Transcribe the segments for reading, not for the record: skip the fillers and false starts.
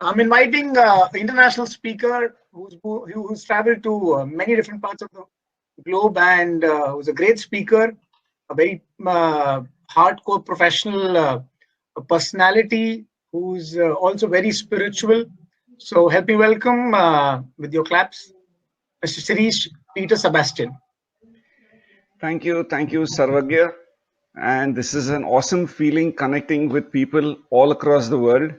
I'm inviting international speaker who's traveled to many different parts of the globe and who's a great speaker, a very hardcore professional personality who's also very spiritual. So help me welcome with your claps, Mr. Sirish Peter Sebastian. Thank you, Sarvagya. And this is an awesome feeling connecting with people all across the world.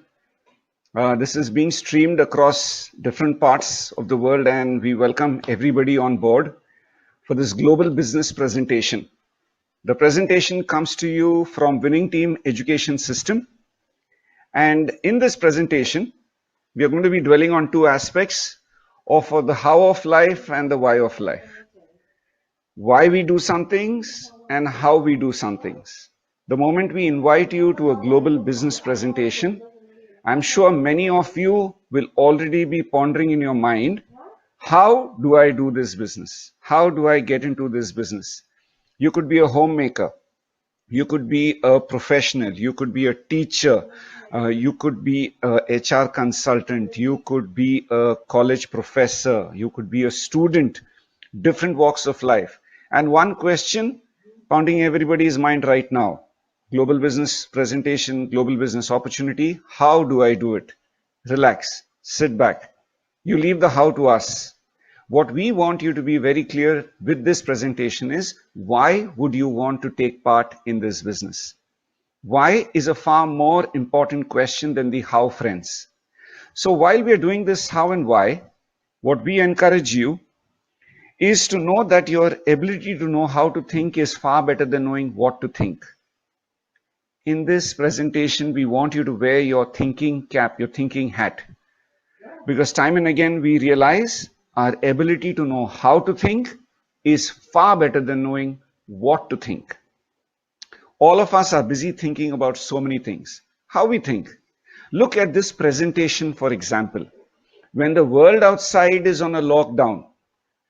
This is being streamed across different parts of the world, and we welcome everybody on board for this global business presentation. The presentation comes to you from Winning Team Education System. And in this presentation, we are going to be dwelling on two aspects of the how of life and the why of life. Why we do some things and how we do some things. The moment we invite you to a global business presentation, I'm sure many of you will already be pondering in your mind, how do I do this business? How do I get into this business? You could be a homemaker. You could be a professional. You could be a teacher. You could be a HR consultant. You could be a college professor. You could be a student. Different walks of life. And one question pounding everybody's mind right now: global business presentation, global business opportunity. How do I do it? Relax, sit back. You leave the how to us. What we want you to be very clear with this presentation is, why would you want to take part in this business? Why is a far more important question than the how, friends. So while we are doing this how and why, what we encourage you is to know that your ability to know how to think is far better than knowing what to think. In this presentation, we want you to wear your thinking cap, your thinking hat. Because time and again, we realize our ability to know how to think is far better than knowing what to think. All of us are busy thinking about so many things. How we think. Look at this presentation, for example. When the world outside is on a lockdown,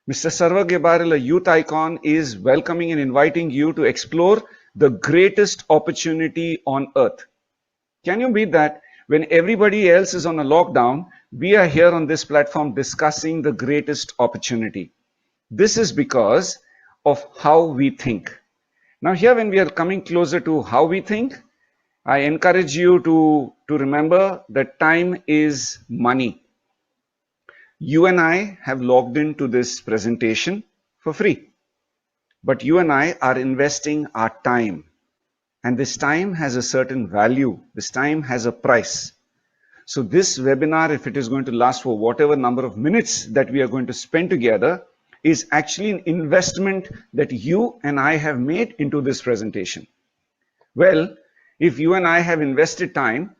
Mr. Sarva Gebaril, a youth icon, is welcoming and inviting you to explore the greatest opportunity on earth. Can you beat that? When everybody else is on a lockdown, we are here on this platform discussing the greatest opportunity. This is because of how we think. Now here, when we are coming closer to how we think, I encourage you to remember that time is money. You and I have logged into this presentation for free. But you and I are investing our time. And this time has a certain value. This time has a price. So this webinar, if it is going to last for whatever number of minutes that we are going to spend together, is actually an investment that you and I have made into this presentation. Well, if you and I have invested time,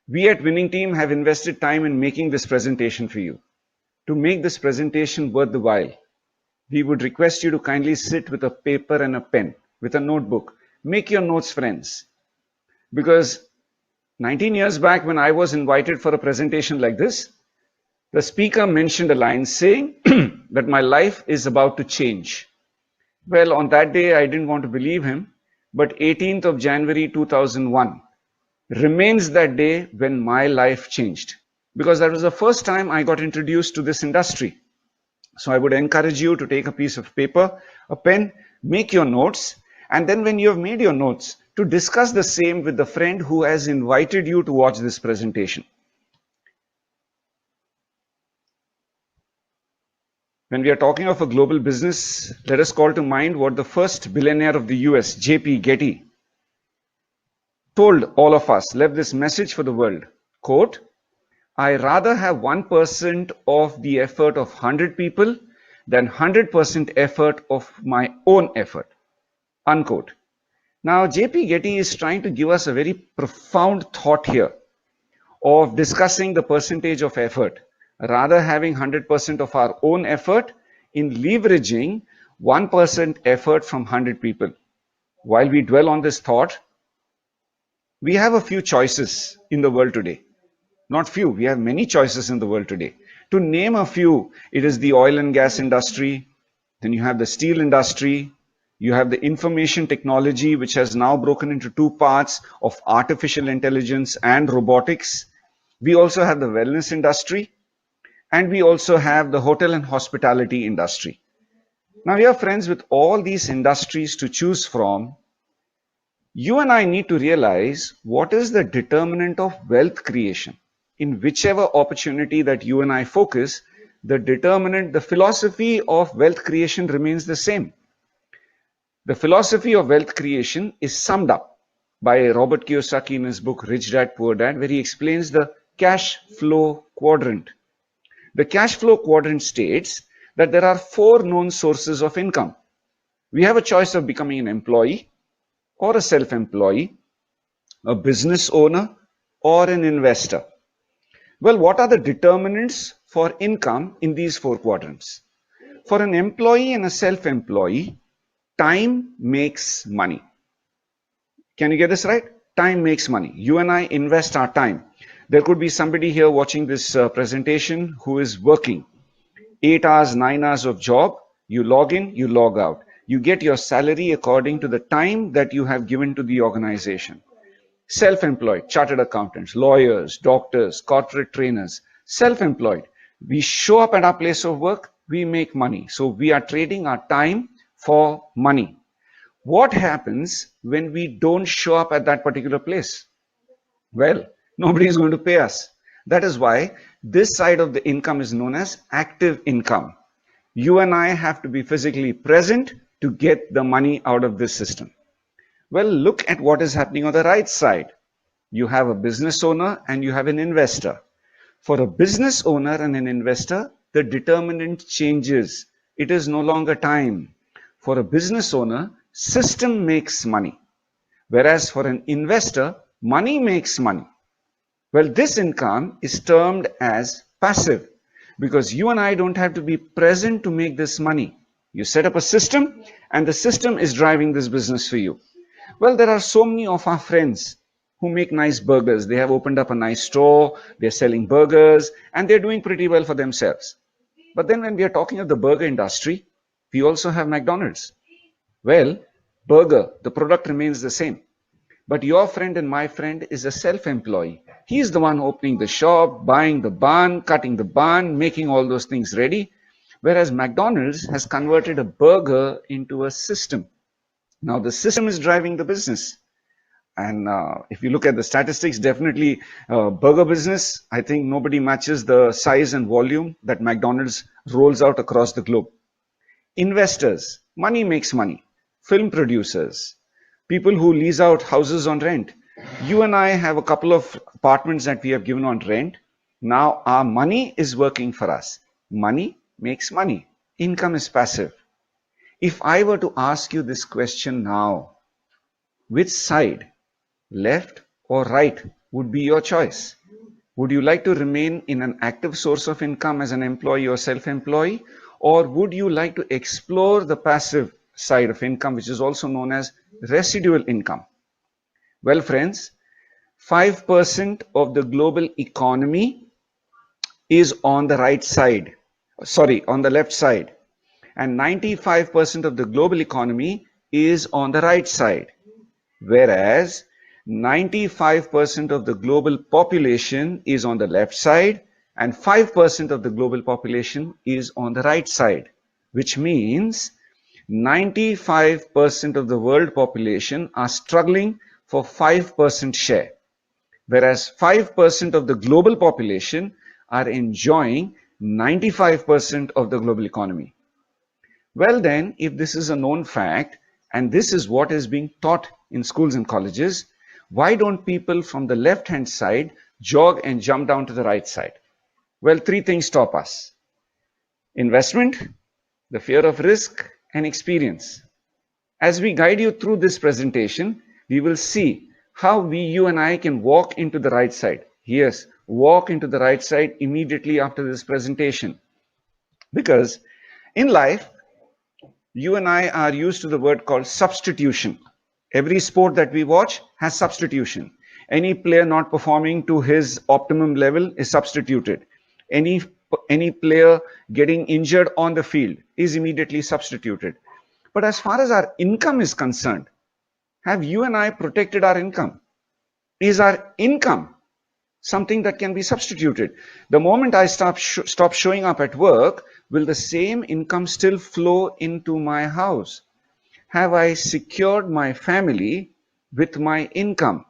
we at Winning Team have invested time in making this presentation for you. To make this presentation worth the while, we would request you to kindly sit with a paper and a pen, with a notebook. Make your notes, friends. Because 19 years back, when I was invited for a presentation like this, the speaker mentioned a line saying that my life is about to change. Well, on that day, I didn't want to believe him, but 18th of January 2001 remains that day when my life changed. Because that was the first time I got introduced to this industry. So I would encourage you to take a piece of paper, a pen, make your notes, and then when you have made your notes, to discuss the same with the friend who has invited you to watch this presentation. When we are talking of a global business, let us call to mind what the first billionaire of the US, J.P. Getty, told all of us, left this message for the world. Quote, I rather have 1% of the effort of 100 people than 100% effort of my own effort. Unquote. Now, J.P. Getty is trying to give us a very profound thought here of discussing the percentage of effort, rather having 100% of our own effort in leveraging 1% effort from 100 people. While we dwell on this thought, we have a few choices in the world today. Not few, we have many choices in the world today. To name a few, it is the oil and gas industry, then you have the steel industry, you have the information technology, which has now broken into two parts of artificial intelligence and robotics. We also have the wellness industry, and we also have the hotel and hospitality industry. Now, we are friends with all these industries to choose from. You and I need to realize what is the determinant of wealth creation. In whichever opportunity that you and I focus, the determinant, the philosophy of wealth creation remains the same. The philosophy of wealth creation is summed up by Robert Kiyosaki in his book Rich Dad Poor Dad, where he explains the cash flow quadrant. The cash flow quadrant states that there are four known sources of income. We have a choice of becoming an employee or a self-employee, a business owner or an investor. Well, what are the determinants for income in these four quadrants? For an employee and a self-employee, time makes money. Can you get this right? Time makes money. You and I invest our time. There could be somebody here watching this presentation who is working 8 hours, 9 hours of job. You log in, you log out. You get your salary according to the time that you have given to the organization. Self-employed, chartered accountants, lawyers, doctors, corporate trainers, self-employed. We show up at our place of work, we make money. So we are trading our time for money. What happens when we don't show up at that particular place? Well, nobody is going to pay us. That is why this side of the income is known as active income. You and I have to be physically present to get the money out of this system. Well, look at what is happening on the right side. You have a business owner and you have an investor. For a business owner and an investor, the determinant changes. It is no longer time. For a business owner, system makes money. Whereas for an investor, money makes money. Well, this income is termed as passive because you and I don't have to be present to make this money. You set up a system and the system is driving this business for you. Well, there are so many of our friends who make nice burgers. They have opened up a nice store, they're selling burgers, and they're doing pretty well for themselves. But then when we are talking of the burger industry, we also have McDonald's. Well, burger, the product remains the same. But your friend and my friend is a self-employee. He's the one opening the shop, buying the bun, cutting the bun, making all those things ready. Whereas McDonald's has converted a burger into a system. Now the system is driving the business. And if you look at the statistics, definitely burger business, I think nobody matches the size and volume that McDonald's rolls out across the globe. Investors, money makes money. Film producers, people who lease out houses on rent. You and I have a couple of apartments that we have given on rent. Now our money is working for us. Money makes money. Income is passive. If I were to ask you this question now, which side, left or right, would be your choice? Would you like to remain in an active source of income as an employee or self-employee? Or would you like to explore the passive side of income, which is also known as residual income? Well, friends, 5% of the global economy is on the right side, on the left side. And 95% of the global economy is on the right side. Whereas 95% of the global population is on the left side and 5% of the global population is on the right side, which means 95% of the world population are struggling for 5% share, whereas 5% of the global population are enjoying 95% of the global economy. Well then, if this is a known fact, and this is what is being taught in schools and colleges, why don't people from the left-hand side jog and jump down to the right side? Well, three things stop us: investment, the fear of risk, and experience. As we guide you through this presentation, we will see how you and I can walk into the right side. Yes, walk into the right side immediately after this presentation. Because in life, you and I are used to the word called substitution. Every sport that we watch has substitution. Any player not performing to his optimum level is substituted. Any player getting injured on the field is immediately substituted. But as far as our income is concerned, have you and I protected our income? Is our income something that can be substituted. The moment I stop showing up at work, will the same income still flow into my house? Have I secured my family with my income?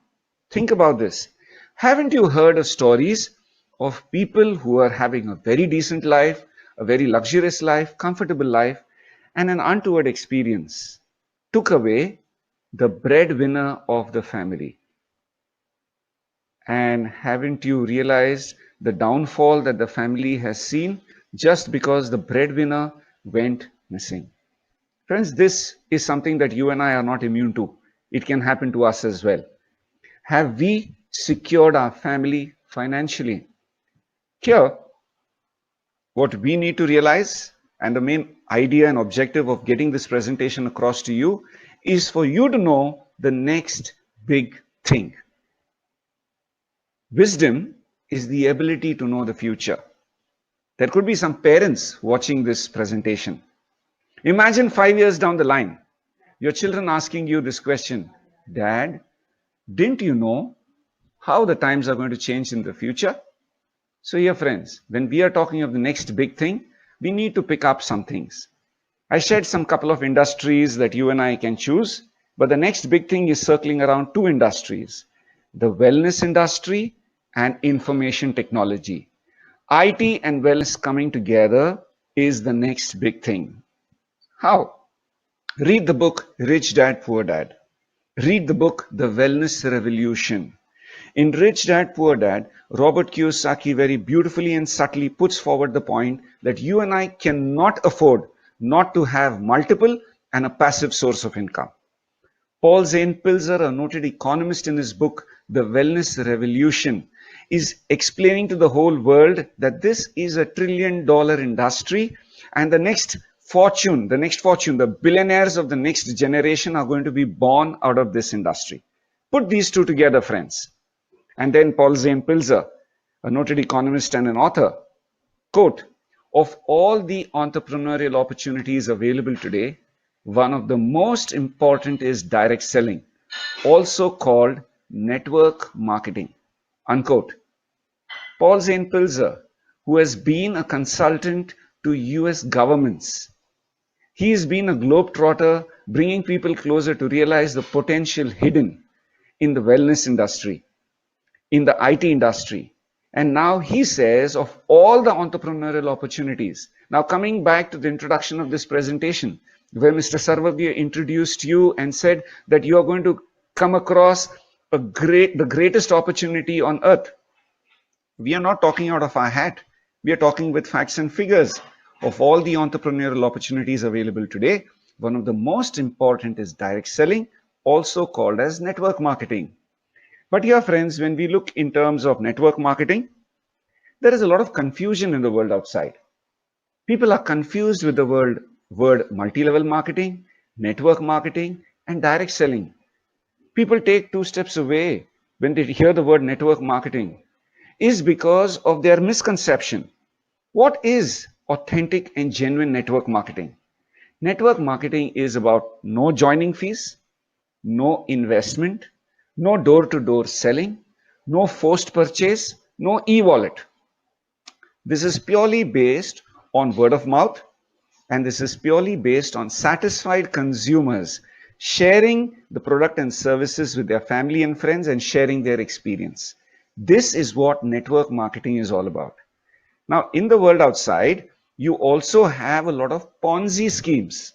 Think about this. Haven't you heard of stories of people who are having a very decent life, a very luxurious life, comfortable life, and an untoward experience took away the breadwinner of the family? And haven't you realized the downfall that the family has seen just because the breadwinner went missing? Friends, this is something that you and I are not immune to. It can happen to us as well. Have we secured our family financially? Here, what we need to realize, and the main idea and objective of getting this presentation across to you, is for you to know the next big thing. Wisdom is the ability to know the future. There could be some parents watching this presentation. Imagine 5 years down the line, your children asking you this question: Dad, didn't you know how the times are going to change in the future? So here, friends, when we are talking of the next big thing, we need to pick up some things. I shared some couple of industries that you and I can choose, but the next big thing is circling around two industries: the wellness industry and information technology. IT and wellness coming together is the next big thing. How? Read the book Rich Dad Poor Dad. Read the book The Wellness Revolution. In Rich Dad Poor Dad, Robert Kiyosaki very beautifully and subtly puts forward the point that you and I cannot afford not to have multiple and a passive source of income. Paul Zane Pilzer, a noted economist, in his book The Wellness Revolution, is explaining to the whole world that this is $1 trillion industry, and the next fortune, the billionaires of the next generation are going to be born out of this industry. Put these two together, friends. And then Paul Zane Pilzer, a noted economist and an author, quote, "Of all the entrepreneurial opportunities available today, one of the most important is direct selling, also called network marketing," unquote. Paul Zane Pilzer, who has been a consultant to US governments, he has been a globetrotter, bringing people closer to realize the potential hidden in the wellness industry, in the IT industry. And now he says, of all the entrepreneurial opportunities, now coming back to the introduction of this presentation, where Mr. Sarvabia introduced you and said that you are going to come across the greatest opportunity on earth. We are not talking out of our hat. We are talking with facts and figures. Of all the entrepreneurial opportunities available today, one of the most important is direct selling, also called as network marketing. But here, friends, when we look in terms of network marketing, there is a lot of confusion in the world outside. People are confused with the word multi-level marketing, network marketing, and direct selling. People take 2 steps away when they hear the word network marketing, is because of their misconception. What is authentic and genuine network marketing? Network marketing is about no joining fees, no investment, no door-to-door selling, no forced purchase, no e-wallet. This is purely based on word of mouth, and this is purely based on satisfied consumers sharing the product and services with their family and friends and sharing their experience. This is what network marketing is all about. Now, in the world outside, you also have a lot of Ponzi schemes.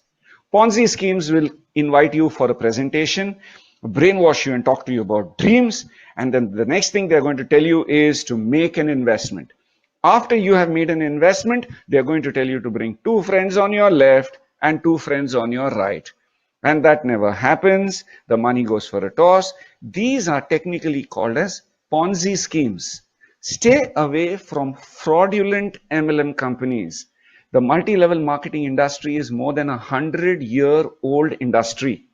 Ponzi schemes will invite you for a presentation, brainwash you and talk to you about dreams, and then the next thing they're going to tell you is to make an investment. After you have made an investment, they're going to tell you to bring 2 friends on your left and 2 friends on your right. And that never happens. The money goes for a toss. These are technically called as Ponzi schemes. Stay away from fraudulent MLM companies. The multi-level marketing industry is more than 100-year-old industry.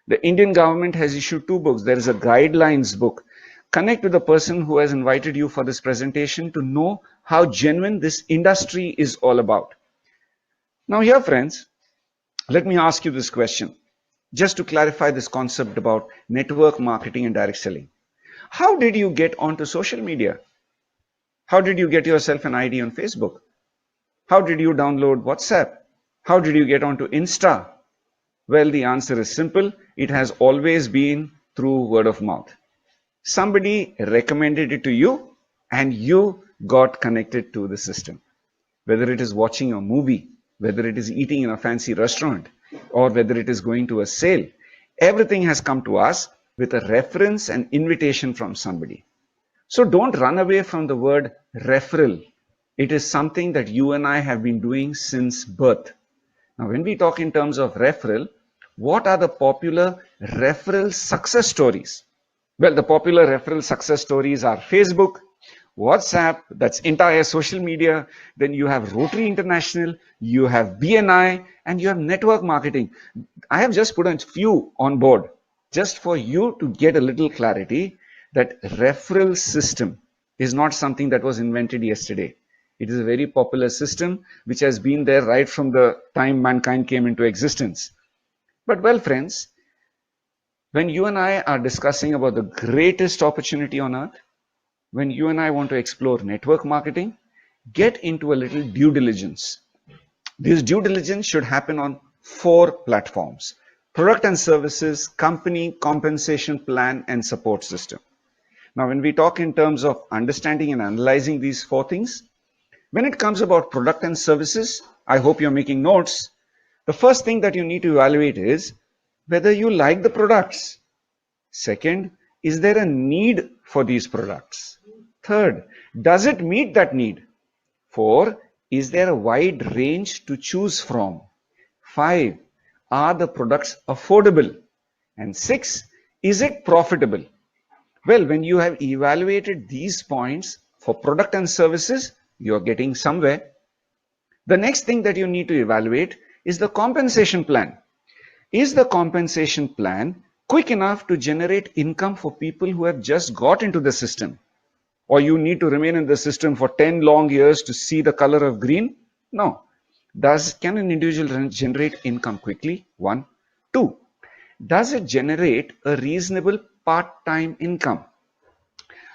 The Indian government has issued 2 books. There is a guidelines book. Connect with the person who has invited you for this presentation to know how genuine this industry is all about. Now here, friends, let me ask you this question, just to clarify this concept about network marketing and direct selling. How did you get onto social media? How did you get yourself an ID on Facebook? How did you download WhatsApp? How did you get onto Insta? Well, the answer is simple. It has always been through word of mouth. Somebody recommended it to you and you got connected to the system. Whether it is watching a movie, whether it is eating in a fancy restaurant, or whether it is going to a sale, everything has come to us with a reference and invitation from somebody. So don't run away from the word referral. It is something that you and I have been doing since birth. Now, when we talk in terms of referral, what are the popular referral success stories? Well, the popular referral success stories are Facebook, WhatsApp, that's entire social media. Then you have Rotary International, you have BNI, and you have network marketing. I have just put a few on board just for you to get a little clarity that referral system is not something that was invented yesterday. It is a very popular system which has been there right from the time mankind came into existence. But well, friends, when you and I are discussing about the greatest opportunity on earth, when you and I want to explore network marketing, get into a little due diligence. This due diligence should happen on 4 platforms: product and services, company, compensation plan, and support system. Now, when we talk in terms of understanding and analyzing these 4 things, when it comes about product and services, I hope you're making notes. The first thing that you need to evaluate is whether you like the products. Second, is there a need for these products? Third, does it meet that need? 4, is there a wide range to choose from? 5, are the products affordable? And 6, is it profitable? Well, when you have evaluated these points for product and services, you're getting somewhere. The next thing that you need to evaluate is the compensation plan. Is the compensation plan quick enough to generate income for people who have just got into the system? Or you need to remain in the system for 10 long years to see the color of green? No. Can an individual generate income quickly? 1. 2. Does it generate a reasonable part-time income?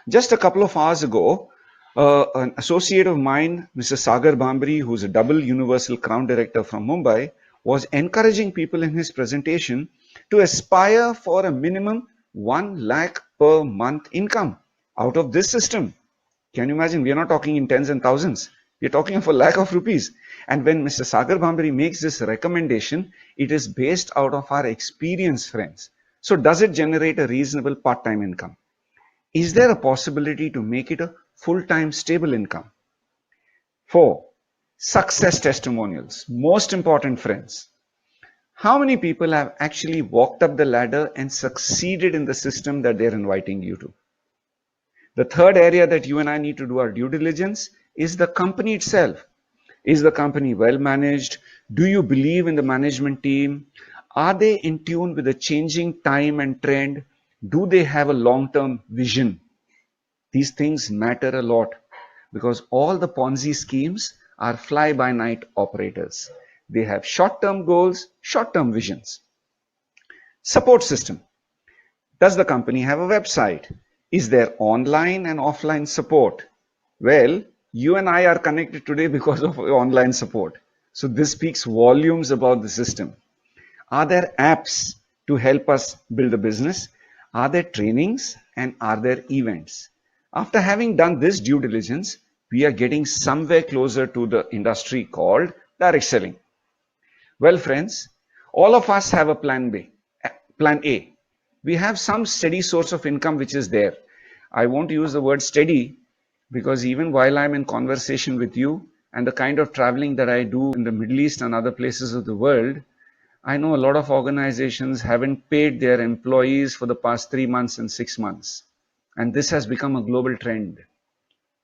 Just a couple of hours ago, an associate of mine, Mr. Sagar Bambari, who's a double Universal Crown Director from Mumbai, was encouraging people in his presentation to aspire for a minimum 1 lakh per month income out of this system. Can you imagine? We are not talking in tens and thousands. We are talking of 1 lakh of rupees. And when Mr. Sagar Bambari makes this recommendation, it is based out of our experience, friends. So does it generate a reasonable part-time income? Is there a possibility to make it a full-time stable income? 4. Success testimonials. Most important, friends. How many people have actually walked up the ladder and succeeded in the system that they're inviting you to? The third area that you and I need to do our due diligence is the company itself. Is the company well managed? Do you believe in the management team? Are they in tune with the changing time and trend? Do they have a long-term vision? These things matter a lot because all the Ponzi schemes are fly-by-night operators. They have short-term goals, short-term visions. Support system. Does the company have a website? Is there online and offline support? Well, you and I are connected today because of online support. So this speaks volumes about the system. Are there apps to help us build a business? Are there trainings and are there events? After having done this due diligence, we are getting somewhere closer to the industry called direct selling. Well, friends, all of us have a plan A. We have some steady source of income which is there. I won't use the word steady because even while I'm in conversation with you and the kind of traveling that I do in the Middle East and other places of the world, I know a lot of organizations haven't paid their employees for the past 3 months and 6 months. And this has become a global trend.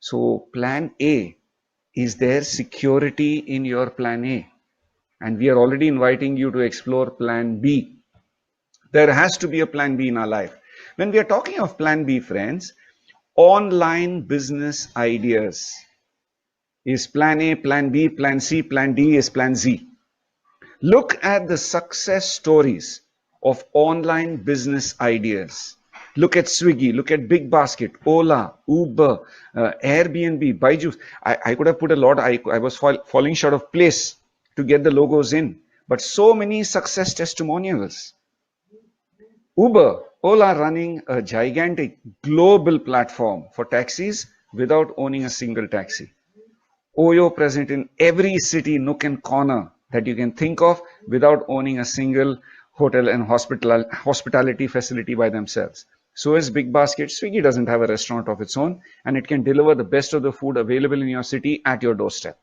So plan A, is there security in your plan A? And we are already inviting you to explore plan B. There has to be a plan B in our life. When we are talking of plan B, friends, online business ideas is plan A, plan B, plan C, plan D is plan Z. Look at the success stories of online business ideas. Look at Swiggy, look at Big Basket, Ola, Uber, Airbnb, Byju's. I could have put a lot. I was falling short of place to get the logos in. But so many success testimonials. Uber, Ola running a gigantic global platform for taxis without owning a single taxi. Oyo present in every city, nook and corner that you can think of without owning a single hotel and hospitality facility by themselves. So is Big Basket. Swiggy doesn't have a restaurant of its own, and it can deliver the best of the food available in your city at your doorstep.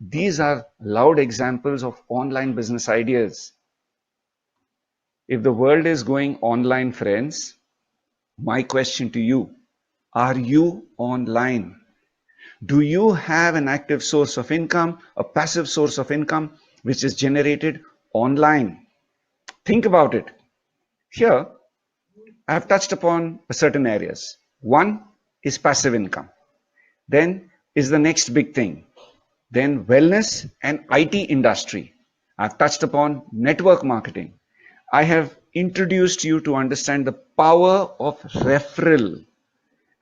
These are loud examples of online business ideas. If the world is going online, friends, my question to you, are you online? Do you have an active source of income, a passive source of income, which is generated online? Think about it. Here, I have touched upon certain areas. One is passive income. Then is the next big thing. Then wellness and IT industry. I've touched upon network marketing. I have introduced you to understand the power of referral.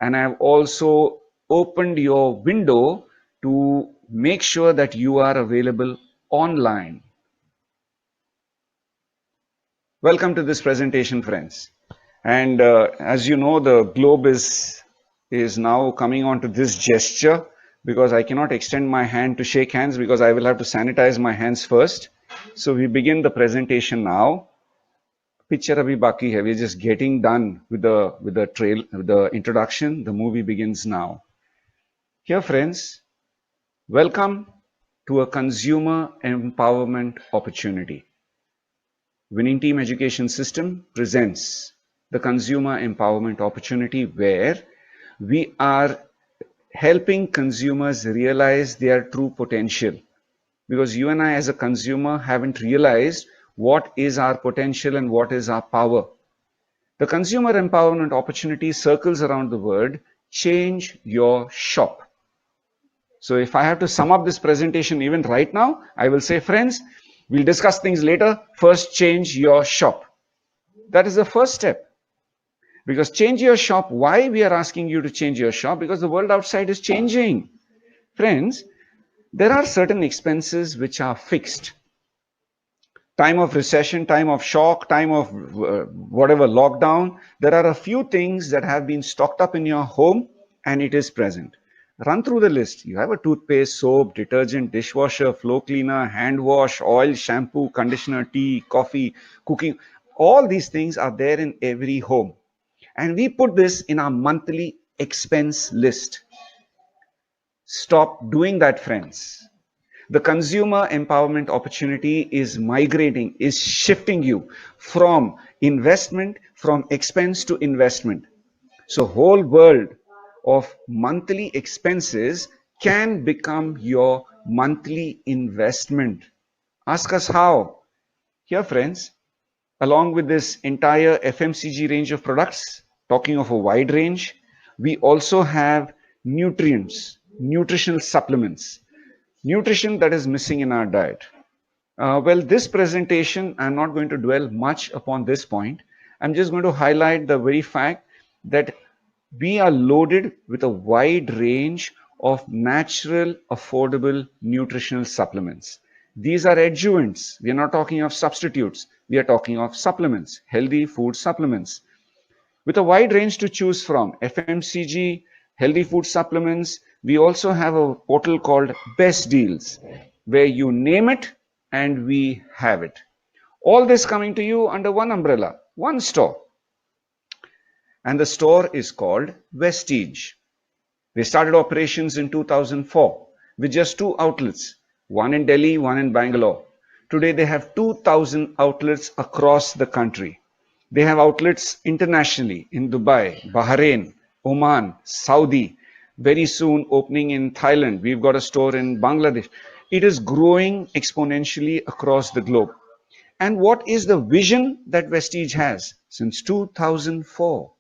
And I have also opened your window to make sure that you are available online. Welcome to this presentation, friends. And as you know, the globe is now coming on to this gesture because I cannot extend my hand to shake hands because I will have to sanitize my hands first. So we begin the presentation now. Picture abhi baki hai. We're just getting done with the introduction. The movie begins now. Here, friends, welcome to a consumer empowerment opportunity. Winning Team Education System presents the consumer empowerment opportunity where we are helping consumers realize their true potential. Because you and I as a consumer haven't realized what is our potential and what is our power. The consumer empowerment opportunity circles around the word change your shop. So if I have to sum up this presentation even right now, I will say, friends, we'll discuss things later. First, change your shop. That is the first step. Because change your shop, why we are asking you to change your shop? Because the world outside is changing. Friends, there are certain expenses which are fixed. Time of recession, time of shock, time of whatever lockdown, there are a few things that have been stocked up in your home and it is present. Run through the list. You have a toothpaste, soap, detergent, dishwasher, floor cleaner, hand wash, oil, shampoo, conditioner, tea, coffee, cooking. All these things are there in every home. And we put this in our monthly expense list. Stop doing that, friends. The consumer empowerment opportunity is migrating, is shifting you from investment, from expense to investment. So whole world of monthly expenses can become your monthly investment. Ask us how. Here, friends, along with this entire FMCG range of products, talking of a wide range, we also have nutrients, nutritional supplements, nutrition that is missing in our diet. Well, this presentation, I'm not going to dwell much upon this point. I'm just going to highlight the very fact that we are loaded with a wide range of natural, affordable nutritional supplements. These are adjuvants. We are not talking of substitutes. We are talking of supplements, healthy food supplements. With a wide range to choose from, FMCG, healthy food supplements, we also have a portal called Best Deals, where you name it and we have it. All this coming to you under one umbrella, one store. And the store is called Vestige. They started operations in 2004 with just 2 outlets, one in Delhi, one in Bangalore. Today they have 2,000 outlets across the country. They have outlets internationally in Dubai, Bahrain, Oman, Saudi, very soon opening in Thailand. We've got a store in Bangladesh. It is growing exponentially across the globe. And what is the vision that Vestige has since 2004?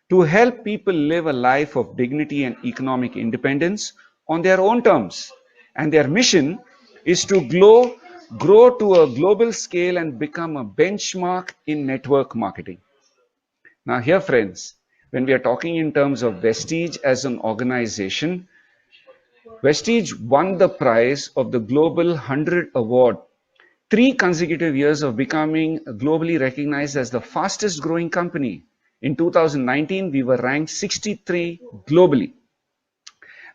To help people live a life of dignity and economic independence on their own terms. And their mission is to grow to a global scale and become a benchmark in network marketing. Now, here, friends, when we are talking in terms of Vestige as an organization, Vestige won the prize of the Global 100 Award 3 consecutive years of becoming globally recognized as the fastest growing company. In 2019, we were ranked 63 globally.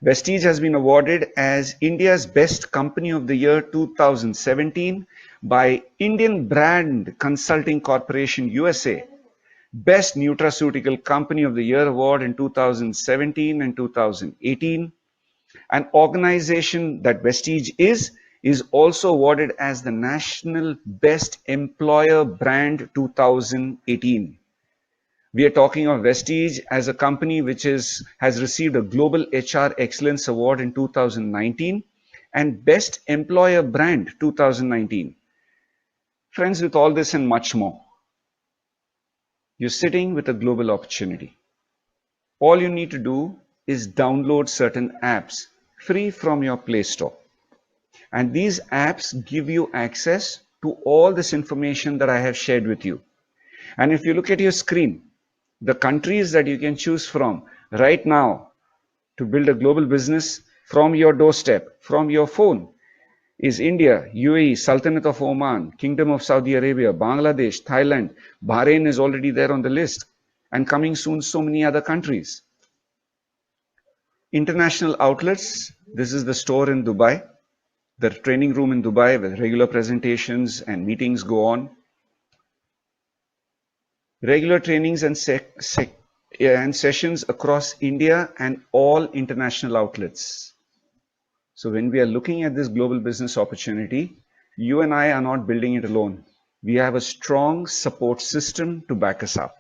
Vestige has been awarded as India's Best Company of the Year 2017 by Indian Brand Consulting Corporation USA, Best Nutraceutical Company of the Year award in 2017 and 2018. An organization that Vestige is also awarded as the National Best Employer Brand 2018. We are talking of Vestige as a company which has received a Global HR Excellence Award in 2019 and Best Employer Brand 2019. Friends, with all this and much more, you're sitting with a global opportunity. All you need to do is download certain apps free from your Play Store. And these apps give you access to all this information that I have shared with you. And if you look at your screen, the countries that you can choose from right now to build a global business from your doorstep, from your phone, is India, UAE, Sultanate of Oman, Kingdom of Saudi Arabia, Bangladesh, Thailand. Bahrain is already there on the list, and coming soon so many other countries. International outlets, this is the store in Dubai, the training room in Dubai where regular presentations and meetings go on. Regular trainings and sessions across India and all international outlets. So when we are looking at this global business opportunity, you and I are not building it alone. We have a strong support system to back us up.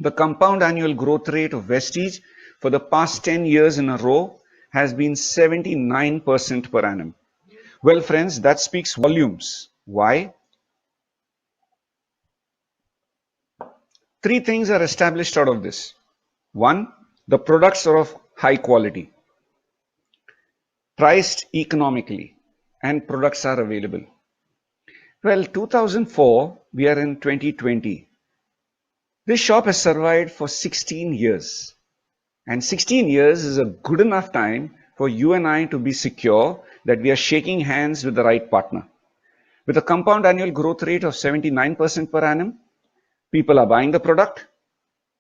The compound annual growth rate of Vestige for the past 10 years in a row has been 79% per annum. Well, friends, that speaks volumes. Why? 3 things are established out of this. 1, the products are of high quality, priced economically, and products are available. Well, 2004, we are in 2020. This shop has survived for 16 years. And 16 years is a good enough time for you and I to be secure that we are shaking hands with the right partner. With a compound annual growth rate of 79% per annum, people are buying the product,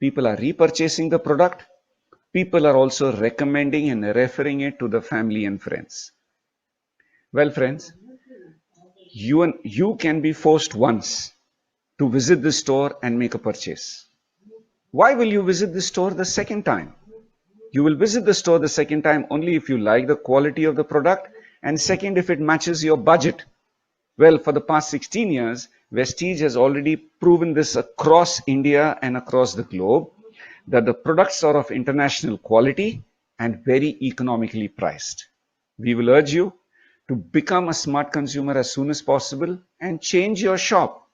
people are repurchasing the product, people are also recommending and referring it to the family and friends. Well, friends, you can be forced once to visit the store and make a purchase. Why will you visit the store the second time? You will visit the store the second time only if you like the quality of the product, and second, if it matches your budget. Well, for the past 16 years, Vestige has already proven this across India and across the globe, that the products are of international quality and very economically priced. We will urge you to become a smart consumer as soon as possible and change your shop.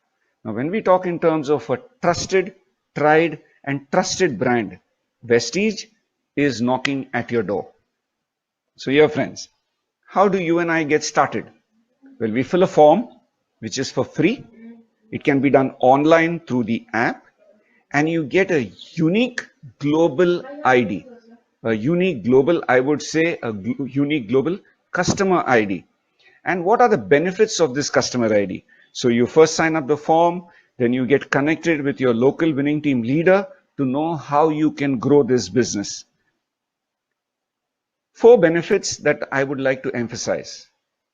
Now, when we talk in terms of a trusted, tried, and trusted brand, Vestige is knocking at your door. So here, friends, how do you and I get started? Well, we fill a form which is for free. It can be done online through the app, and you get a unique global ID. A unique global, I would say, unique global customer ID. And what are the benefits of this customer ID? So you first sign up the form, then you get connected with your local winning team leader to know how you can grow this business. 4 benefits that I would like to emphasize.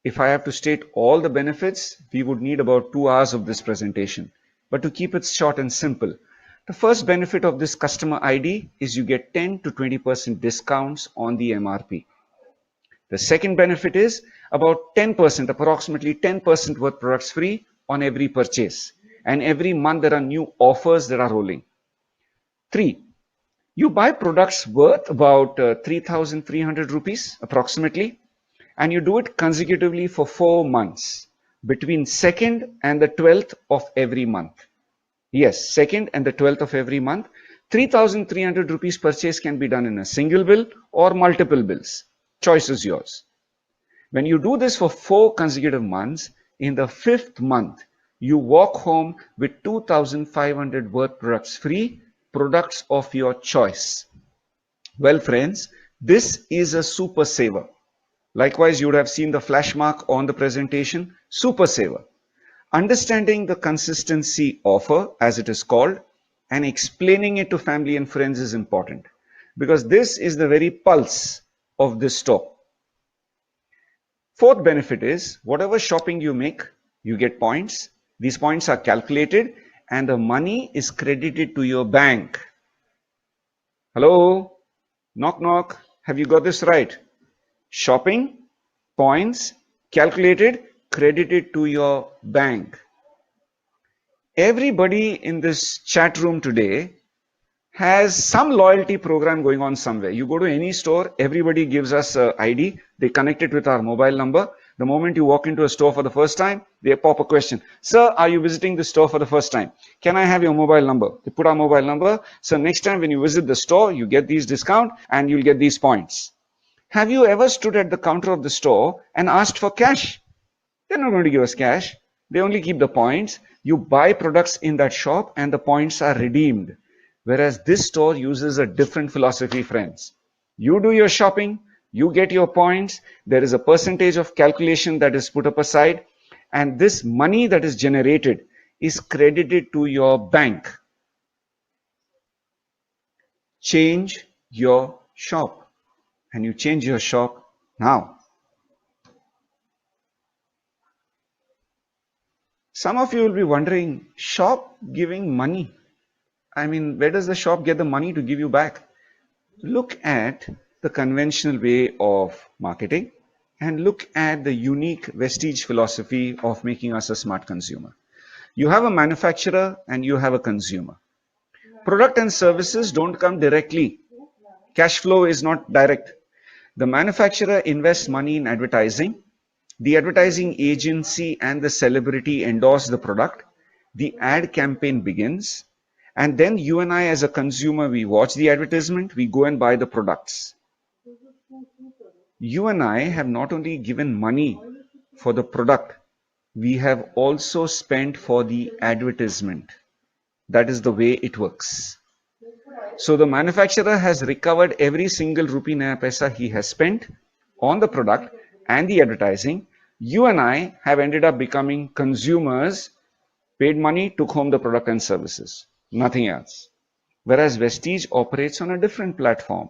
If I have to state all the benefits, we would need about 2 hours of this presentation. But to keep it short and simple, the first benefit of this customer ID is you get 10 to 20% discounts on the MRP. The second benefit is about 10%, approximately 10% worth products free on every purchase. And every month there are new offers that are rolling. 3, you buy products worth about 3,300 rupees approximately, and you do it consecutively for 4 months between 2nd and the 12th of every month. Yes, 2nd and the 12th of every month. 3,300 rupees purchase can be done in a single bill or multiple bills. Choice is yours. When you do this for 4 consecutive months, in the 5th month, You walk home with 2,500 worth products free, products of your choice. Well, friends, this is a super saver. Likewise, you would have seen the flash mark on the presentation, super saver. Understanding the consistency offer, as it is called, and explaining it to family and friends is important because this is the very pulse of this store. Fourth benefit is whatever shopping you make, you get points. These points are calculated and the money is credited to your bank. Hello? Knock, knock. Have you got this right? Shopping, points, calculated, credited to your bank. Everybody in this chat room today has some loyalty program going on somewhere. You go to any store, everybody gives us an ID. They connect it with our mobile number. The moment you walk into a store for the first time, they pop a question. Sir, are you visiting the store for the first time? Can I have your mobile number? They put our mobile number. So next time when you visit the store, you get these discount and you'll get these points. Have you ever stood at the counter of the store and asked for cash? They're not going to give us cash. They only keep the points. You buy products in that shop and the points are redeemed. Whereas this store uses a different philosophy, friends. You do your shopping, you get your points, there is a percentage of calculation that is put up aside, and this money that is generated is credited to your bank. Change your shop, and you change your shop now. Some of you will be wondering, shop giving money. I mean, where does the shop get the money to give you back? Look at the conventional way of marketing and look at the unique Vestige philosophy of making us a smart consumer. You have a manufacturer and you have a consumer. Product and services don't come directly. Cash flow is not direct. The manufacturer invests money in advertising. The advertising agency and the celebrity endorse the product. The ad campaign begins. And then you and I as a consumer, we watch the advertisement, we go and buy the products. You and I have not only given money for the product, we have also spent for the advertisement. That is the way it works. So the manufacturer has recovered every single rupee naya paisa he has spent on the product and the advertising. You and I have ended up becoming consumers, paid money, took home the product and services. Nothing else. Whereas Vestige operates on a different platform.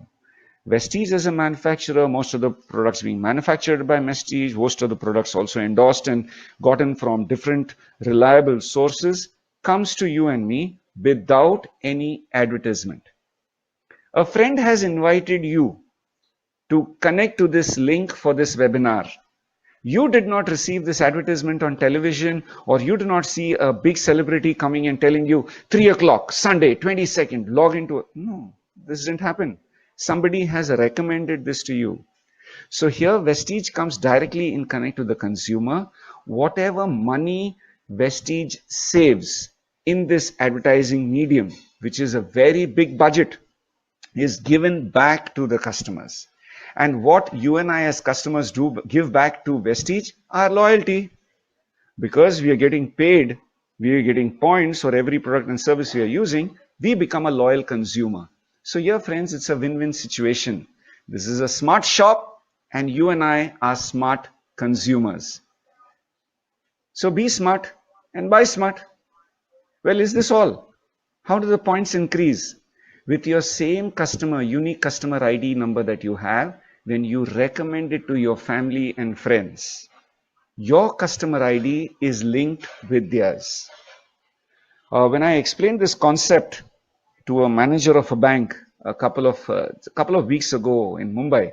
Vestige as a manufacturer, most of the products being manufactured by Vestige, most of the products also endorsed and gotten from different reliable sources, comes to you and me without any advertisement. A friend has invited you to connect to this link for this webinar. You did not receive this advertisement on television, or you do not see a big celebrity coming and telling you 3 o'clock, Sunday, 22nd, log into it. No, this didn't happen. Somebody has recommended this to you. So here Vestige comes directly in connect to the consumer. Whatever money Vestige saves in this advertising medium, which is a very big budget, is given back to the customers. And what you and I as customers do give back to Vestige are loyalty. Because we are getting paid, we are getting points for every product and service we are using, we become a loyal consumer. So here, friends, it's a win-win situation. This is a smart shop and you and I are smart consumers. So be smart and buy smart. Well, is this all? How do the points increase? With your same customer, unique customer ID number that you have, when you recommend it to your family and friends, your customer ID is linked with theirs. When I explained this concept to a manager of a bank a couple of weeks ago in Mumbai,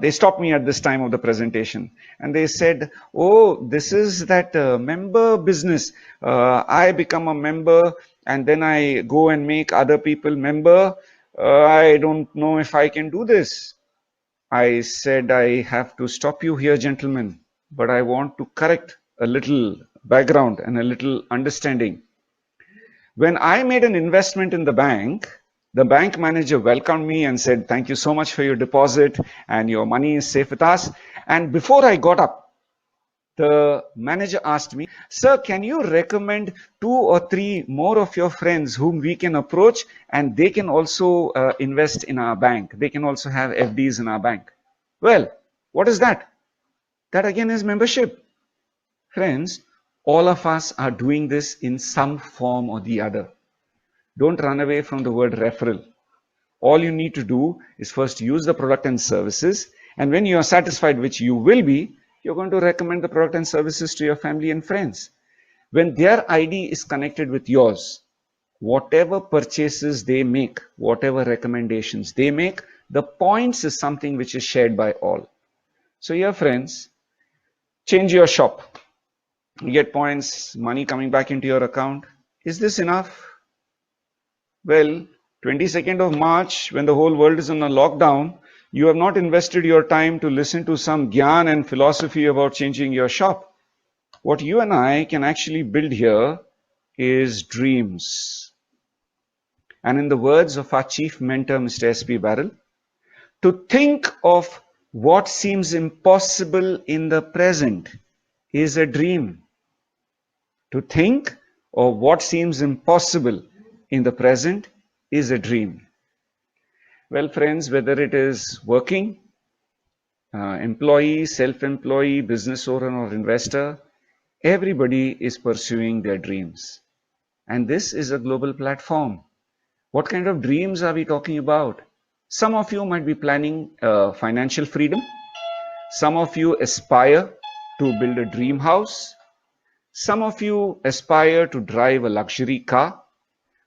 they stopped me at this time of the presentation and they said, oh, this is that member business. I become a member and then I go and make other people member. I don't know if I can do this. I said, I have to stop you here, gentlemen, but I want to correct a little background and a little understanding. When I made an investment in the bank manager welcomed me and said, thank you so much for your deposit and your money is safe with us. And before I got up, The manager asked me, "Sir, can you recommend 2 or 3 more of your friends whom we can approach and they can also invest in our bank? They can also have FDs in our bank." Well, what is that? That again is membership. Friends, all of us are doing this in some form or the other. Don't run away from the word referral. All you need to do is first use the product and services, and when you are satisfied, which you will be, you're going to recommend the product and services to your family and friends. When their ID is connected with yours, whatever purchases they make, whatever recommendations they make, the points is something which is shared by all. So here, friends, change your shop. You get points, money coming back into your account. Is this enough? Well, 22nd of March, when the whole world is on a lockdown, you have not invested your time to listen to some gyan and philosophy about changing your shop. What you and I can actually build here is dreams. And in the words of our chief mentor, Mr. S.P. Barrel, to think of what seems impossible in the present is a dream. To think of what seems impossible in the present is a dream. Well, friends, whether it is working, employee, self-employee, business owner or investor, everybody is pursuing their dreams. And this is a global platform. What kind of dreams are we talking about? Some of you might be planning financial freedom. Some of you aspire to build a dream house. Some of you aspire to drive a luxury car.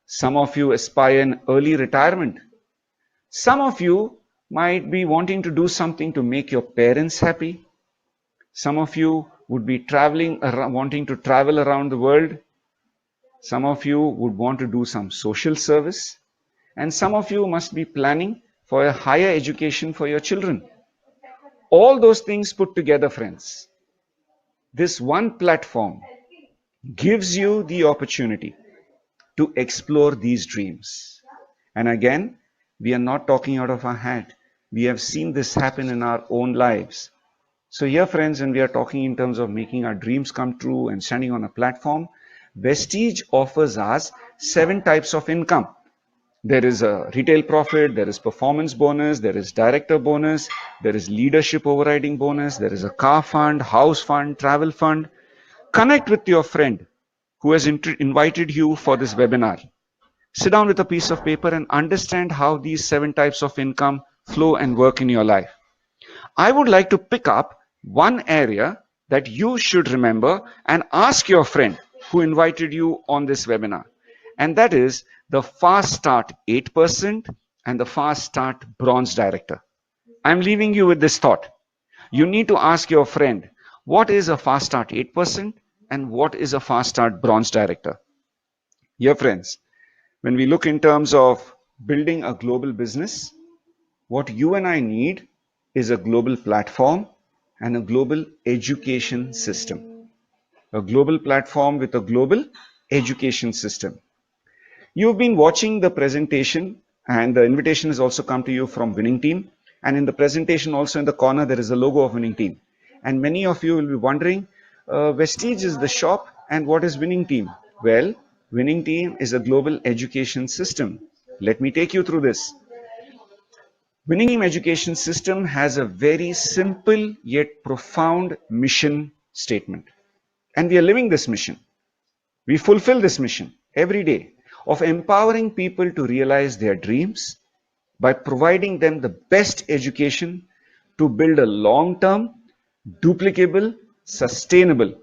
Some of you aspire in early retirement. Some of you might be wanting to do something to make your parents happy. Some of you would be wanting to travel around the world. Some of you would want to do some social service. And some of you must be planning for a higher education for your children. All those things put together, friends, this one platform gives you the opportunity to explore these dreams. And again, we are not talking out of our hat. We have seen this happen in our own lives. So here, friends, when we are talking in terms of making our dreams come true and standing on a platform, Vestige offers us 7 types of income. There is a retail profit, there is performance bonus, there is director bonus, there is leadership overriding bonus, there is a car fund, house fund, travel fund. Connect with your friend who has invited you for this webinar. Sit down with a piece of paper and understand how these 7 types of income flow and work in your life. I would like to pick up one area that you should remember and ask your friend who invited you on this webinar. And that is the Fast Start 8% and the Fast Start Bronze Director. I'm leaving you with this thought. You need to ask your friend, what is a Fast Start 8% and what is a Fast Start Bronze Director? Dear friends, when we look in terms of building a global business, what you and I need is a global platform and a global education system. A global platform with a global education system. You've been watching the presentation, and the invitation has also come to you from Winning Team. And in the presentation also in the corner, there is a logo of Winning Team. And many of you will be wondering, Vestige is the shop and what is Winning Team? Well, Winning Team is a global education system. Let me take you through this. Winning Team Education System has a very simple yet profound mission statement. And we are living this mission. We fulfill this mission every day of empowering people to realize their dreams by providing them the best education to build a long-term, duplicable, sustainable,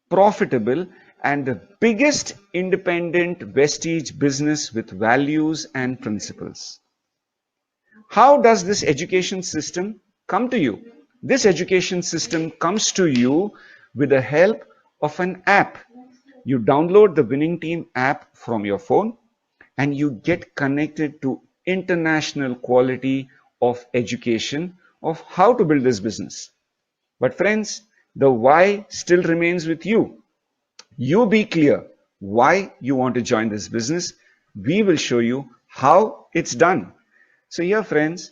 profitable, and the biggest independent Vestige business with values and principles. How does this education system come to you? This education system comes to you with the help of an app. You download the Winning Team app from your phone and you get connected to international quality of education of how to build this business. But friends, the why still remains with you. You be clear why you want to join this business. We will show you how it's done. So here, friends,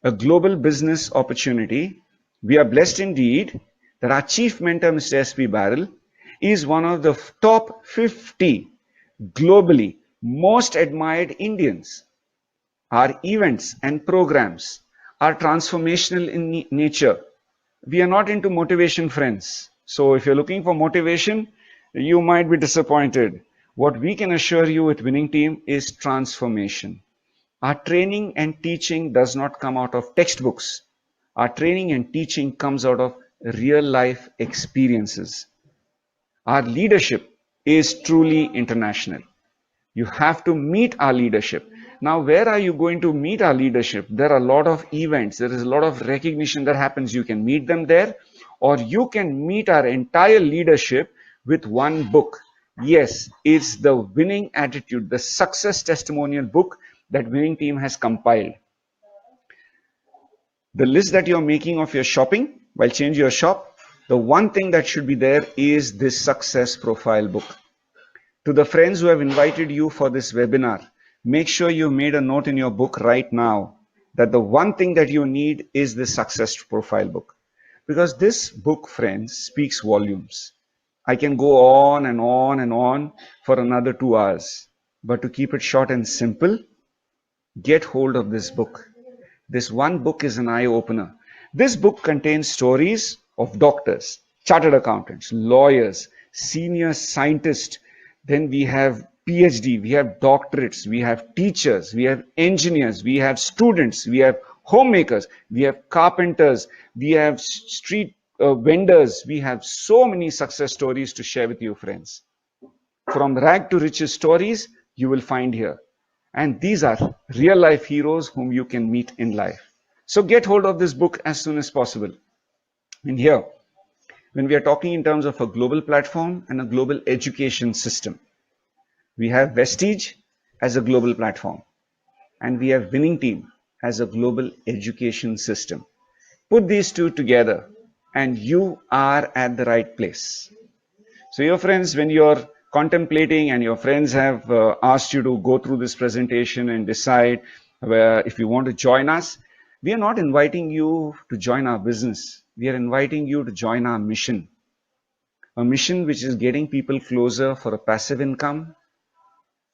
a global business opportunity. We are blessed indeed that our chief mentor, Mr. S.P. Barrel, is one of the top 50 globally most admired Indians. Our events and programs are transformational in nature. We are not into motivation, friends. So if you're looking for motivation, you might be disappointed. What we can assure you with Winning Team is transformation. Our training and teaching does not come out of textbooks. Our training and teaching comes out of real life experiences. Our leadership is truly international. You have to meet our leadership. Now, where are you going to meet our leadership? There are a lot of events. There is a lot of recognition that happens. You can meet them there, or you can meet our entire leadership with one book. Yes, it's the Winning Attitude, the success testimonial book that Winning Team has compiled. The list that you're making of your shopping while changing your shop, the one thing that should be there is this success profile book. To the friends who have invited you for this webinar, make sure you made a note in your book right now that the one thing that you need is the success profile book. Because this book, friends, speaks volumes. I can go on and on and on for another 2 hours. But to keep it short and simple, get hold of this book. This one book is an eye-opener. This book contains stories of doctors, chartered accountants, lawyers, senior scientists. Then we have PhD, we have doctorates, we have teachers, we have engineers, we have students, we have homemakers, we have carpenters, we have street vendors. We have so many success stories to share with you, friends. From rag to riches stories you will find here. And these are real life heroes whom you can meet in life. So get hold of this book as soon as possible. And here, when we are talking in terms of a global platform and a global education system, we have Vestige as a global platform, and we have Winning Team as a global education system. Put these two together and you are at the right place. So your friends, when you're contemplating and your friends have asked you to go through this presentation and decide if you want to join us, we are not inviting you to join our business. We are inviting you to join our mission. A mission which is getting people closer for a passive income,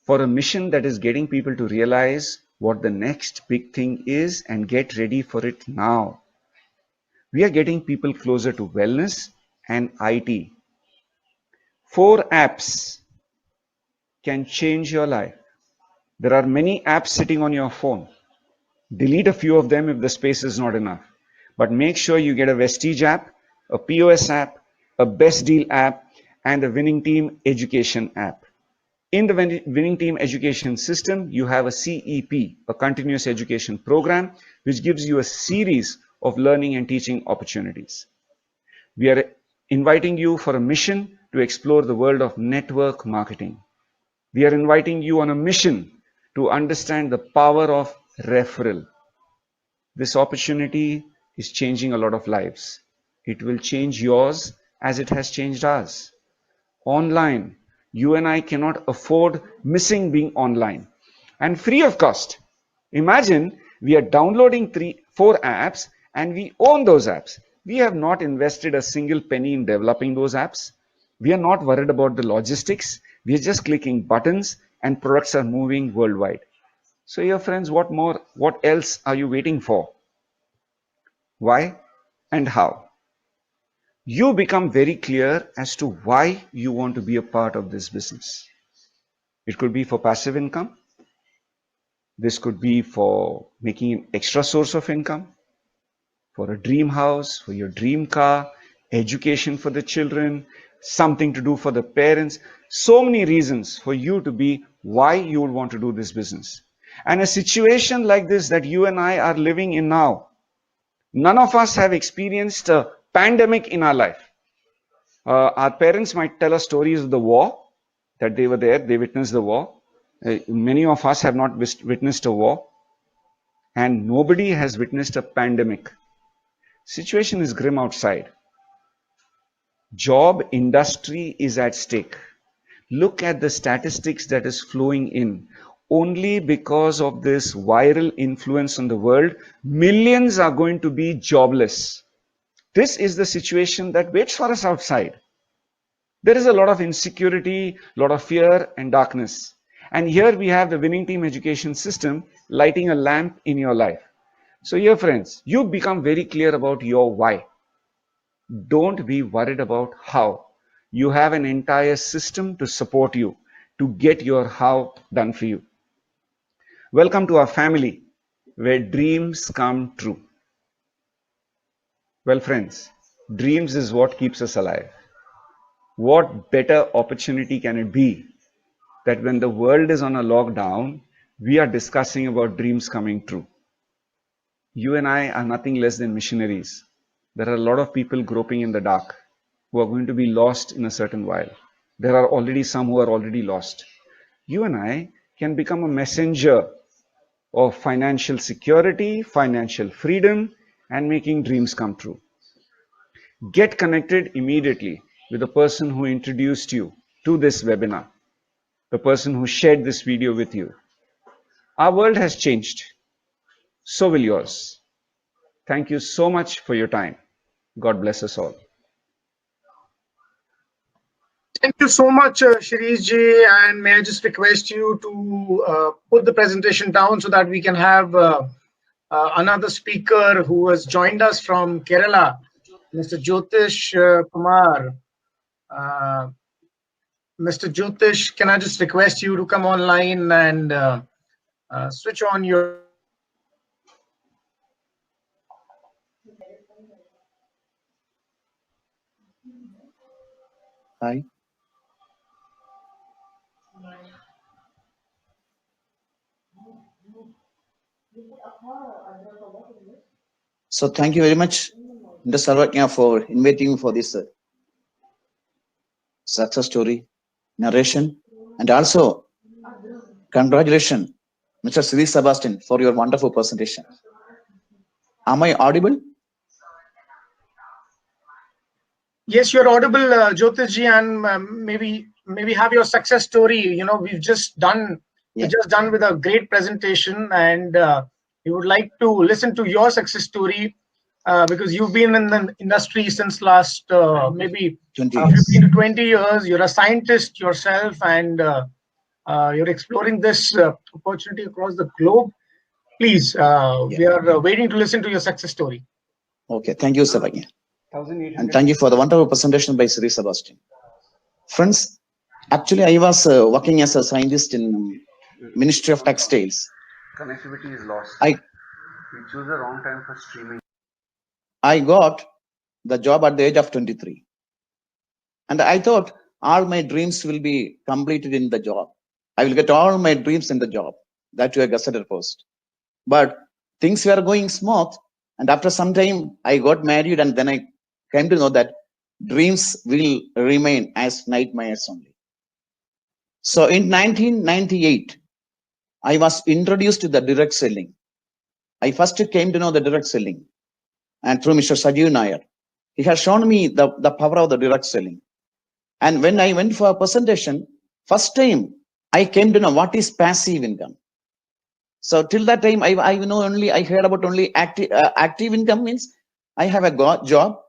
for a mission that is getting people to realize what the next big thing is and get ready for it now. We are getting people closer to wellness and IT. 4 apps can change your life. There are many apps sitting on your phone. Delete a few of them if the space is not enough. But make sure you get a Vestige app, a POS app, a Best Deal app, and a Winning Team Education app. In the Winning Team Education system, you have a CEP, a continuous education program, which gives you a series of learning and teaching opportunities. We are inviting you for a mission to explore the world of network marketing. We are inviting you on a mission to understand the power of referral. This opportunity is changing a lot of lives. It will change yours as it has changed ours. Online, you and I cannot afford missing being online and free of cost. Imagine we are downloading 4 apps and we own those apps. We have not invested a single penny in developing those apps. We are not worried about the logistics. We are just clicking buttons and products are moving worldwide. So your friends, what else are you waiting for? Why and how? You become very clear as to why you want to be a part of this business. It could be for passive income. This could be for making an extra source of income, for a dream house, for your dream car, education for the children, something to do for the parents. So many reasons for you to be why you would want to do this business. And a situation like this that you and I are living in now, none of us have experienced a pandemic in our life. Our parents might tell us stories of the war, that they were there, they witnessed the war. Many of us have not witnessed a war, and nobody has witnessed a pandemic. Situation is grim outside. Job industry is at stake. Look at the statistics that is flowing in. Only because of this viral influence on the world, millions are going to be jobless. This is the situation that waits for us outside. There is a lot of insecurity, a lot of fear and darkness. And here we have the winning team education system lighting a lamp in your life. So here friends, you become very clear about your why. Don't be worried about how. You have an entire system to support you to get your how done for you. Welcome to our family where dreams come true. Well friends, dreams is what keeps us alive. What better opportunity can it be that when the world is on a lockdown, we are discussing about dreams coming true. You and I are nothing less than missionaries. There are a lot of people groping in the dark who are going to be lost in a certain while. There are already some who are already lost. You and I can become a messenger of financial security, financial freedom, and making dreams come true. Get connected immediately with the person who introduced you to this webinar, the person who shared this video with you. Our world has changed. So will yours. Thank you so much for your time. God bless us all. Thank you so much, Shirish ji. And may I just request you to put the presentation down so that we can have another speaker who has joined us from Kerala, Mr. Jyotish Kumar. Mr. Jyotish, can I just request you to come online and switch on your... Hi. So thank you very much, Mr. Sarvajna, for inviting me for this success story narration, and also congratulations, Mr. Sri Sebastian, for your wonderful presentation. Am I audible? Yes, you're audible, Jyotish ji, and maybe have your success story. You know, we've just done with a great presentation, and we would like to listen to your success story because you've been in the industry since last maybe 15 to 20 years. You're a scientist yourself, and you're exploring this opportunity across the globe. Please, we are waiting to listen to your success story. Okay, thank you, Sarvajna. And thank you for the wonderful presentation by Sri Sebastian. Friends, actually, I was working as a scientist in Ministry of Textiles. Connectivity is lost. I choose the wrong time for streaming. I got the job at the age of 23. And I thought all my dreams will be completed in the job. I will get all my dreams in the job. That to a gazetted post. But things were going smooth. And after some time, I got married, and then I came to know that dreams will remain as nightmares only. So in 1998, I was introduced to the direct selling. I first came to know the direct selling, and through Mr. Sajeev Nair. He has shown me the power of the direct selling. And when I went for a presentation, first time I came to know what is passive income. So till that time, I know only, I heard about only active income means I have a job.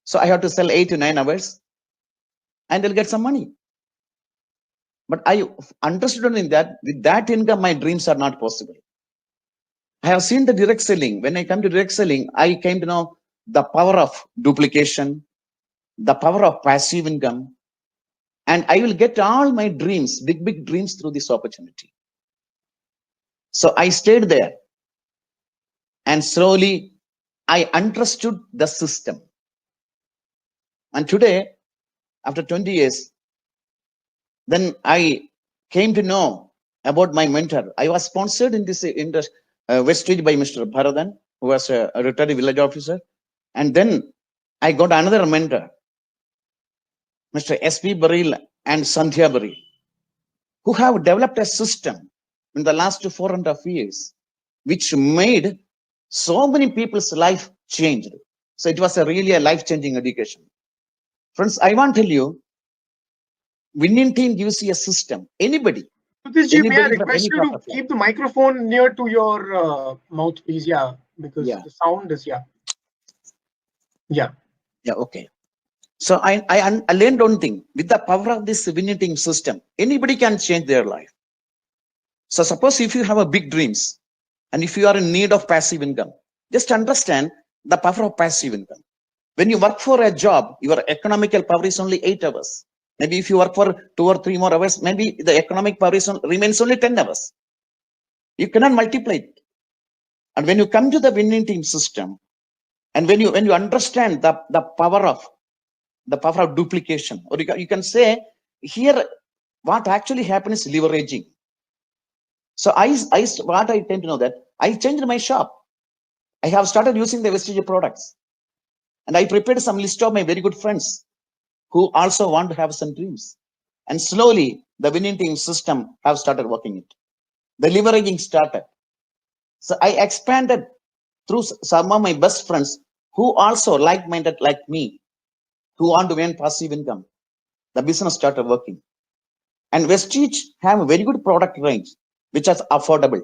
So I have to sell 8 to 9 hours and I'll get some money. But I understood only that with that income, my dreams are not possible. I have seen the direct selling. When I come to direct selling, I came to know the power of duplication, the power of passive income, and I will get all my dreams, big dreams through this opportunity. So I stayed there, and slowly I understood the system. And today, after 20 years, then I came to know about my mentor. I was sponsored in this Westridge by Mr. Bharadan, who was a retired village officer. And then I got another mentor, Mr. S.P. Baril and Sandhya Baril, who have developed a system in the last 4.5 years, which made so many people's life changed. So it was really a life-changing education. Friends, I want to tell you, winning team gives you a system. Anybody. May I request you to keep the microphone near to your mouthpiece, because the sound is, yeah. Yeah, okay. So I learned one thing. With the power of this winning team system, anybody can change their life. So suppose if you have a big dreams and if you are in need of passive income, just understand the power of passive income. When you work for a job, your economical power is only 8 hours. Maybe if you work for 2 or 3 more hours, maybe the economic power remains only 10 hours. You cannot multiply it. And when you come to the winning team system, and when you understand the power of duplication, or you can say here what actually happens is leveraging. So what I tend to know that I changed my shop. I have started using the Vestige products, and I prepared some list of my very good friends who also want to have some dreams. And slowly the winning team system have started working it. The leveraging started. So I expanded through some of my best friends who also like-minded like me, who want to earn passive income. The business started working. And Vestige have a very good product range, which is affordable.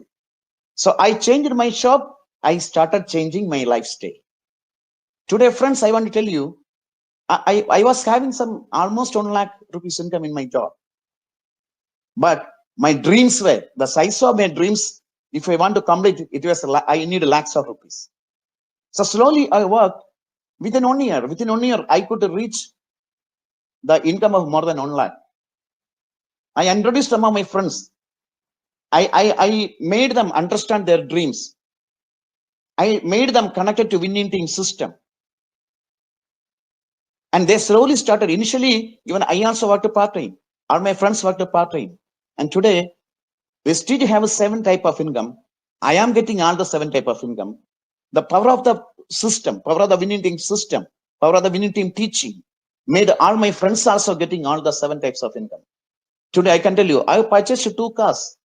So I changed my shop. I started changing my lifestyle. Today, friends, I want to tell you, I was having some almost 1 lakh rupees income in my job. But my dreams were, the size of my dreams, if I want to complete it, I need lakhs of rupees. So slowly I worked. Within 1 year, I could reach the income of more than 1 lakh. I introduced some of my friends. I made them understand their dreams. I made them connected to winning team system. And they slowly started. Initially, even I also worked part-time. All my friends worked part-time. And today, we still have 7 type of income. I am getting all the 7 type of income. The power of the system, power of the winning team system, power of the winning team teaching made all my friends also getting all the 7 types of income. Today, I can tell you, I have purchased 2 cars.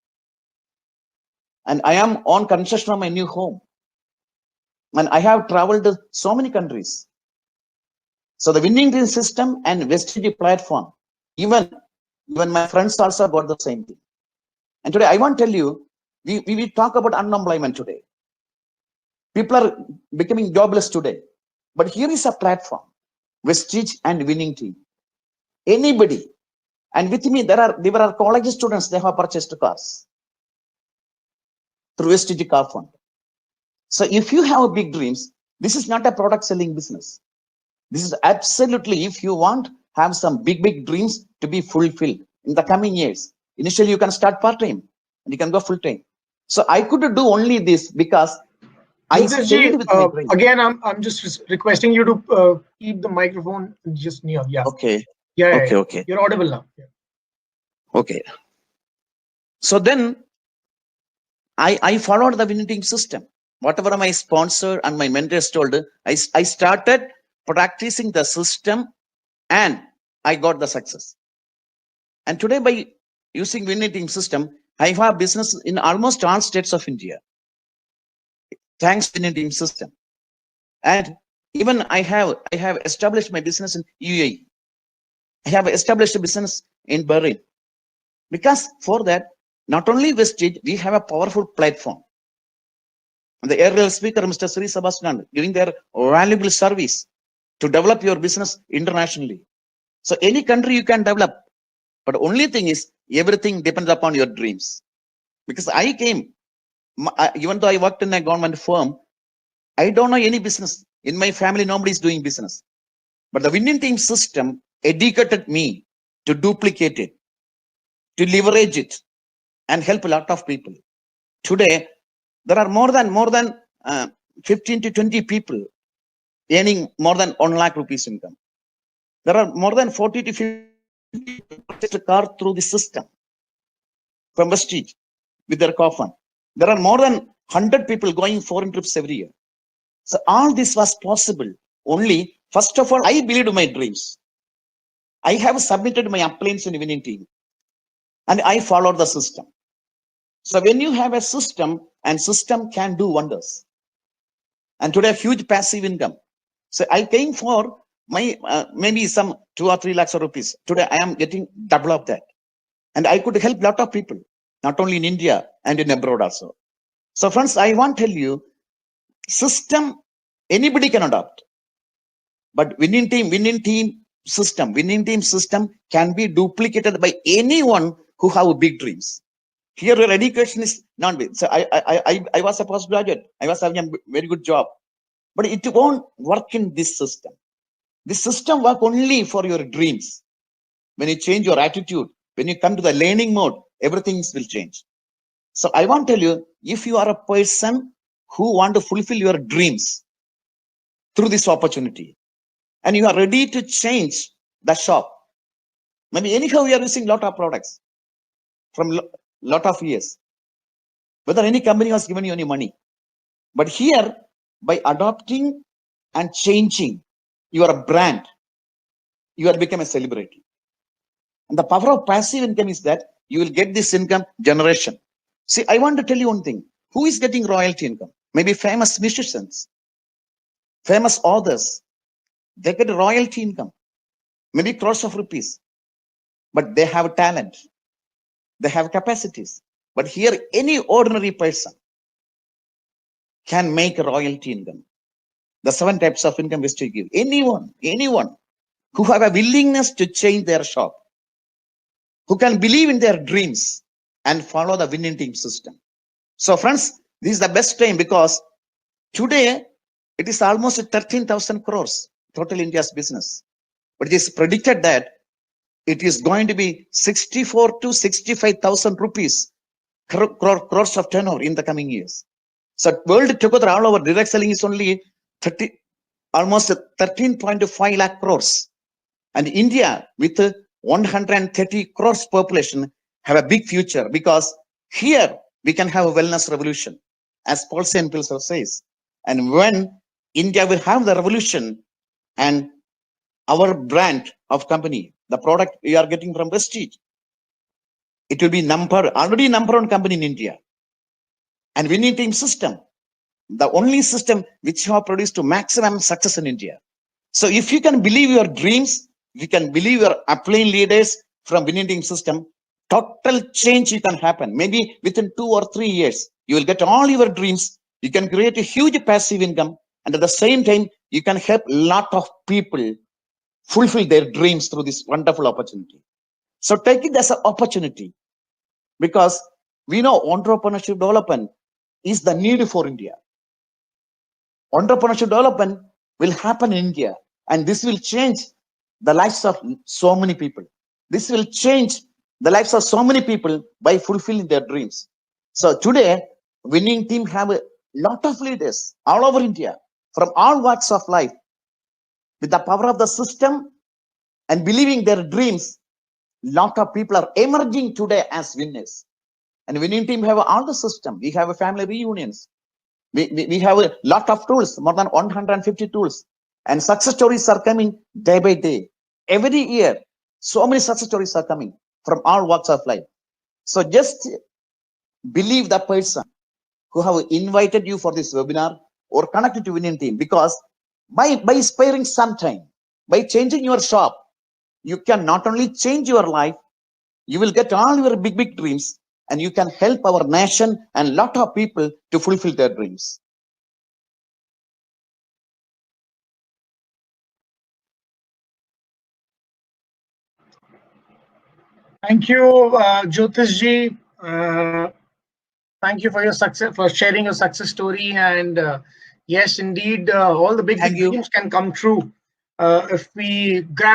And I am on construction of my new home. And I have traveled to so many countries. So the winning team system and Vestige platform, even my friends also got the same thing. And today I want to tell you, we talk about unemployment today. People are becoming jobless today. But here is a platform, Vestige and winning team. Anybody, and with me, there are college students, they have purchased cars through Vestige car fund. So if you have big dreams, this is not a product selling business. This is absolutely, if you want, have some big dreams to be fulfilled in the coming years. Initially, you can start part-time and you can go full-time. So I could do only this because I stayed with my dream. Again, I'm just requesting you to keep the microphone just near. Yeah. Okay. Yeah. Okay. You're audible now. Yeah. Okay. So then I followed the winning team system. Whatever my sponsor and my mentors told, I started practicing the system and I got the success. And today, by using winning team system, I have business in almost all states of India. Thanks to winning team system. And even I have established my business in UAE. I have established a business in Bahrain. Because for that, not only Vestige, we have a powerful platform. And the aerial speaker, Mr. Sri Sebastian, giving their valuable service to develop your business internationally. So any country you can develop, but only thing is everything depends upon your dreams. Because I came, even though I worked in a government firm, I don't know any business. In my family, nobody is doing business. But the winning team system educated me to duplicate it, to leverage it, and help a lot of people. Today, there are more than 15 to 20 people earning more than 1 lakh rupees income. There are more than 40 to 50 people purchased a car through the system from Vestige with their car fund. There are more than 100 people going foreign trips every year. So all this was possible only, first of all, I believed my dreams. I have submitted my appliance in winning team and I followed the system. So when you have a system, and system can do wonders. And today, huge passive income. So I came for my maybe some 2 or 3 lakhs of rupees. Today, I am getting double of that. And I could help a lot of people, not only in India and in abroad also. So friends, I want to tell you, system, anybody can adopt. But winning team system can be duplicated by anyone who have big dreams. Here, your education is not big. So I was a postgraduate. I was having a very good job, but it won't work in this system. This system work only for your dreams. When you change your attitude, when you come to the learning mode, everything will change. So I want to tell you, if you are a person who want to fulfill your dreams through this opportunity, and you are ready to change the shop, maybe anyhow we are using lot of products from lot of years, whether any company has given you any money. But here, by adopting and changing your brand, you are become a celebrity. And the power of passive income is that you will get this income generation. See, I want to tell you one thing. Who is getting royalty income? Maybe famous musicians, famous authors. They get royalty income, maybe crores of rupees. But they have talent. They have capacities. But here, any ordinary person can make a royalty income. The 7 types of income which to give. Anyone who have a willingness to change their shop, who can believe in their dreams and follow the winning team system. So friends, this is the best time because today it is almost 13,000 crores total India's business. But it is predicted that it is going to be 64 to 65,000 rupees crores of turnover in the coming years. So world together all over direct selling is only almost 13.5 lakh crores. And India with 130 crores population have a big future because here we can have a wellness revolution, as Paulsen Pilser says. And when India will have the revolution and our brand of company, the product we are getting from Prestige, it will be already number 1 company in India. And winning team system, the only system which have produced to maximum success in India. So if you can believe your dreams, you can believe your upline leaders from winning team system, total change you can happen. Maybe within 2 or 3 years, you will get all your dreams. You can create a huge passive income. And at the same time, you can help a lot of people fulfill their dreams through this wonderful opportunity. So take it as an opportunity because we know entrepreneurship development is the need for India. Entrepreneurship development will happen in India, and this will change the lives of so many people. This will change the lives of so many people by fulfilling their dreams. So today, winning team have a lot of leaders all over India from all walks of life. With the power of the system and believing their dreams, lot of people are emerging today as winners. And winning team have all the system. We have a family reunions. We have a lot of tools, more than 150 tools. And success stories are coming day by day. Every year, so many success stories are coming from all walks of life. So just believe the person who have invited you for this webinar or connected to winning team, because by sparing some time, by changing your shop, you can not only change your life, you will get all your big dreams, and you can help our nation and lot of people to fulfill their dreams. Thank you, Jyotish ji. Thank you for your success, for sharing your success story. And yes, indeed, all the big dreams can come true if we grab